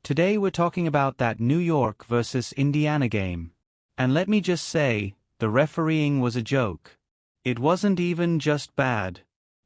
Today we're talking about that New York versus Indiana game. And let me just say, the refereeing was a joke. It wasn't even just bad.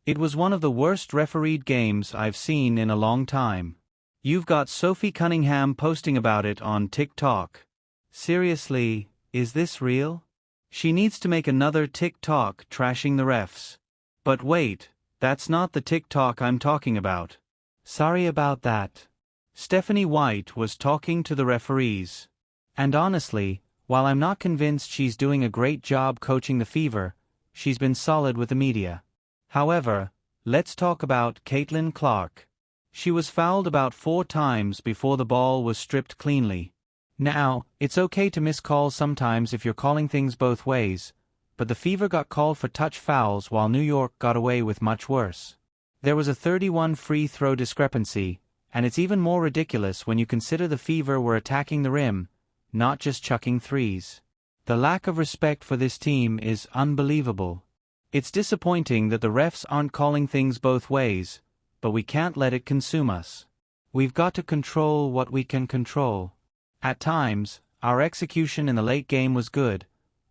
It was one of the worst refereed games I've seen in a long time. You've got Sophie Cunningham posting about it on TikTok. Seriously, is this real? She needs to make another TikTok trashing the refs. But wait, that's not the TikTok I'm talking about. Sorry about that. Stephanie White was talking to the referees. And honestly, while I'm not convinced she's doing a great job coaching the Fever, she's been solid with the media. However, let's talk about Caitlin Clark. She was fouled about 4 times before the ball was stripped cleanly. Now, it's okay to miss calls sometimes if you're calling things both ways, but the Fever got called for touch fouls while New York got away with much worse. There was a 31 free throw discrepancy, and it's even more ridiculous when you consider the Fever were attacking the rim, not just chucking threes. The lack of respect for this team is unbelievable. It's disappointing that the refs aren't calling things both ways, but we can't let it consume us. We've got to control what we can control. At times, our execution in the late game was good,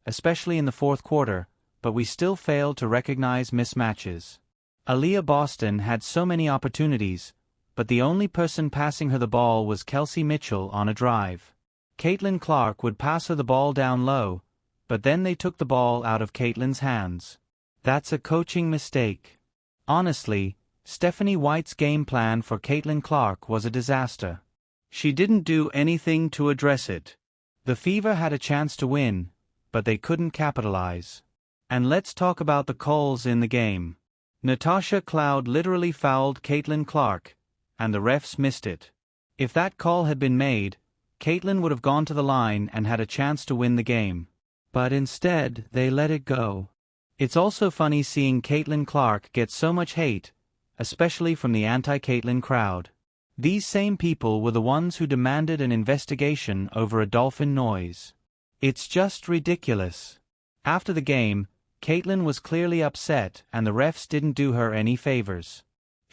especially in the fourth quarter, but we still failed to recognize mismatches. Aaliyah Boston had so many opportunities, but the only person passing her the ball was Kelsey Mitchell on a drive. Caitlin Clark would pass her the ball down low, but then they took the ball out of Caitlin's hands. That's a coaching mistake. Honestly, Stephanie White's game plan for Caitlin Clark was a disaster. She didn't do anything to address it. The Fever had a chance to win, but they couldn't capitalize. And let's talk about the calls in the game. Natasha Cloud literally fouled Caitlin Clark, and the refs missed it. If that call had been made, Caitlin would have gone to the line and had a chance to win the game. But instead, they let it go. It's also funny seeing Caitlin Clark get so much hate, especially from the anti-Caitlin crowd. These same people were the ones who demanded an investigation over a dolphin noise. It's just ridiculous. After the game, Caitlin was clearly upset and the refs didn't do her any favors.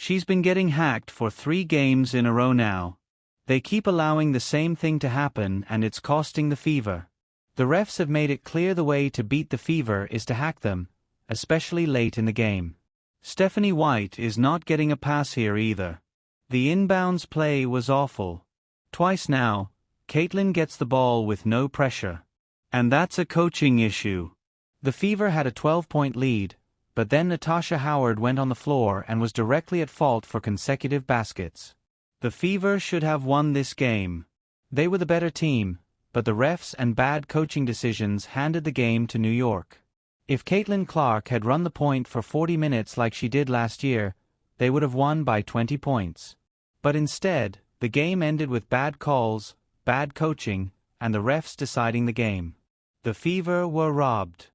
She's been getting hacked for 3 games in a row now. They keep allowing the same thing to happen and it's costing the Fever. The refs have made it clear the way to beat the Fever is to hack them, especially late in the game. Stephanie White is not getting a pass here either. The inbounds play was awful. Twice now, Caitlin gets the ball with no pressure. And that's a coaching issue. The Fever had a 12-point lead, but then Natasha Howard went on the floor and was directly at fault for consecutive baskets. The Fever should have won this game. They were the better team, but the refs and bad coaching decisions handed the game to New York. If Caitlin Clark had run the point for 40 minutes like she did last year, they would have won by 20 points. But instead, the game ended with bad calls, bad coaching, and the refs deciding the game. The Fever were robbed.